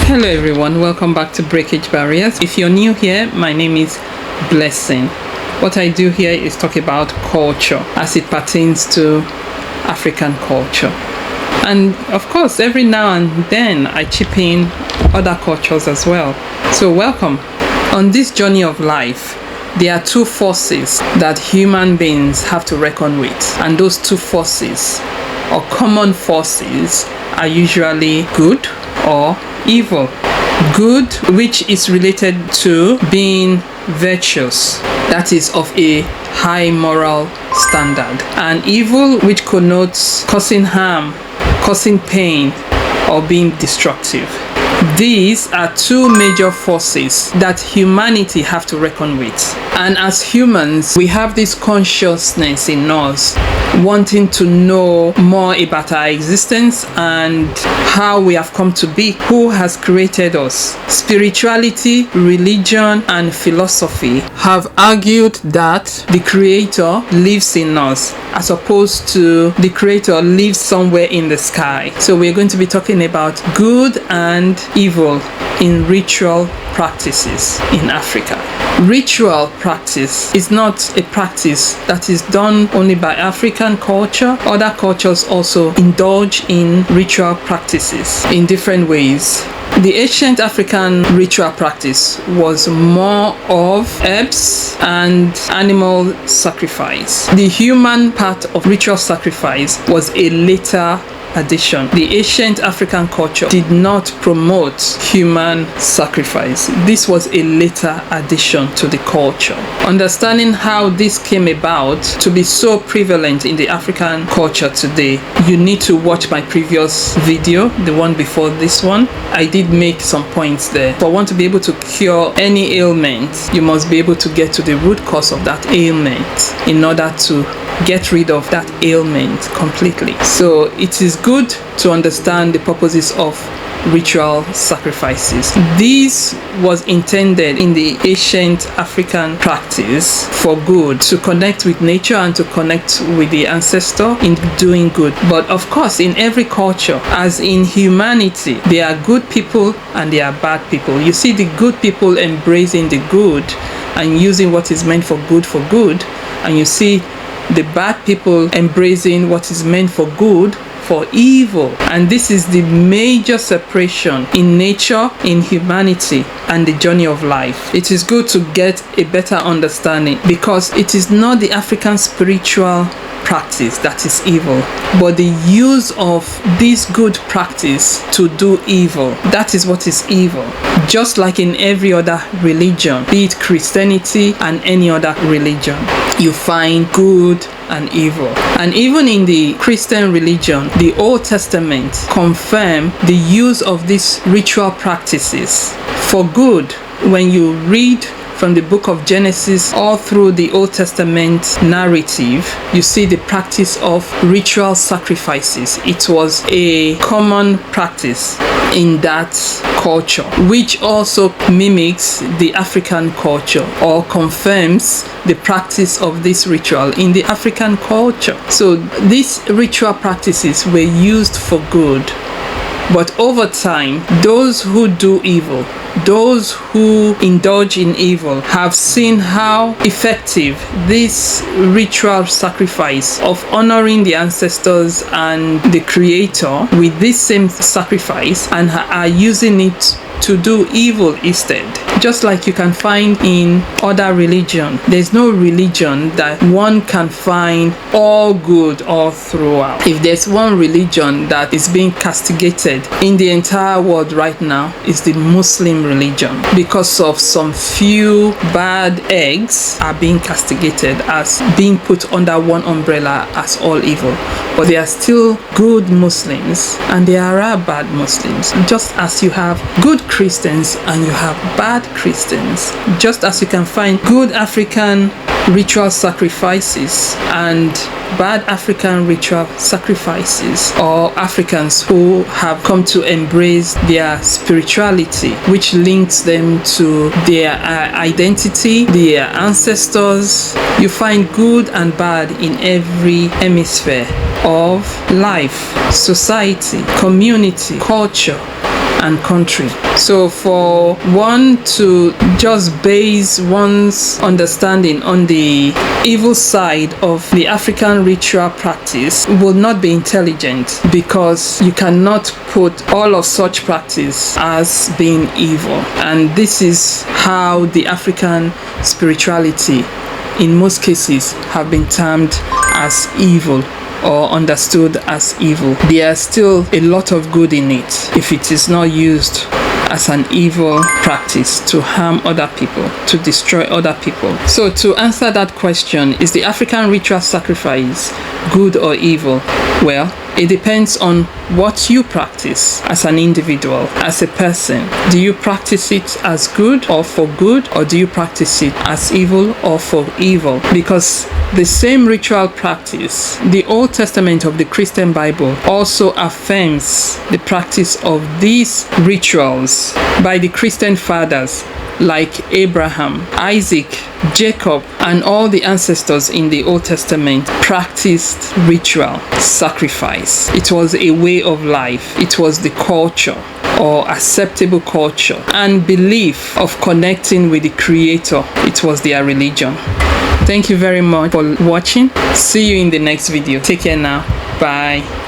Hello everyone, welcome back to Breakage Barriers. If you're new here, my name is Blessing. What I do here is talk about culture as it pertains to African culture. And of course, every now and then I chip in other cultures as well. So welcome. On this journey of life, there are two forces that human beings have to reckon with. And those two forces, or common forces, are usually good or evil. Good, which is related to being virtuous, that is of a high moral standard, and evil, which connotes causing harm, causing pain, or being destructive. These are two major forces that humanity have to reckon with. And as humans, we have this consciousness in us wanting to know more about our existence and how we have come to be, who has created us. Spirituality, religion, and philosophy have argued that the Creator lives in us, as opposed to the Creator lives somewhere in the sky. So we're going to be talking about good and evil in ritual practices in Africa. Ritual practice is not a practice that is done only by African culture. Other cultures also indulge in ritual practices in different ways. The ancient African ritual practice was more of herbs and animal sacrifice. The human part of ritual sacrifice was a later addition. The ancient African culture did not promote human sacrifice. This was a later addition to the culture. Understanding how this came about to be so prevalent in the African culture today, you need to watch my previous video, the one before this one. I did make some points there. For one to be able to cure any ailment, you must be able to get to the root cause of that ailment in order to get rid of that ailment completely. So it is good to understand the purposes of ritual sacrifices. This was intended in the ancient African practice for good, to connect with nature and to connect with the ancestor in doing good. But of course, in every culture, as in humanity, there are good people and there are bad people. You see the good people embracing the good and using what is meant for good, and you see the bad people embracing what is meant for good for evil. And this is the major separation in nature, in humanity, and the journey of life. It is good to get a better understanding, because it is not the African spiritual practice that is evil, but the use of this good practice to do evil. That is what is evil. Just like in every other religion, be it Christianity and any other religion, you find good and evil. And even in the Christian religion, the Old Testament confirm the use of these ritual practices for good. When you read from the book of Genesis all through the Old Testament narrative, you see the practice of ritual sacrifices. It was a common practice in that culture, which also mimics the African culture or confirms the practice of this ritual in the African culture. So these ritual practices were used for good. But over time, those who do evil, those who indulge in evil, have seen how effective this ritual sacrifice of honoring the ancestors and the Creator with this same sacrifice, and are using it to do evil instead. Just like you can find in other religion, there's no religion that one can find all good all throughout. If there's one religion that is being castigated in the entire world right now, is the Muslim religion, because of some few bad eggs are being castigated as being put under one umbrella as all evil. But there are still good Muslims and there are bad Muslims. Just as you have good Christians and you have bad Christians, just as you can find good African ritual sacrifices and bad African ritual sacrifices, or Africans who have come to embrace their spirituality, which links them to their identity, their ancestors. You find good and bad in every hemisphere of life, society, community, culture. and country. So for one to just base one's understanding on the evil side of the African ritual practice will not be intelligent, because you cannot put all of such practice as being evil. And this is how the African spirituality in most cases have been termed as evil or understood as evil. There's still a lot of good in it if it is not used as an evil practice to harm other people, to destroy other people. So to answer that question, is the African ritual sacrifice good or evil? Well, it depends on what you practice as an individual, as a person. Do you practice it as good or for good, or do you practice it as evil or for evil? Because the same ritual practice, the Old Testament of the Christian Bible also affirms the practice of these rituals by the Christian fathers like Abraham, Isaac, Jacob, and all the ancestors in the Old Testament practiced ritual sacrifice. It was a way of life. It was the culture or acceptable culture and belief of connecting with the Creator. It was their religion. Thank you very much for watching. See you in the next video. Take care now. Bye.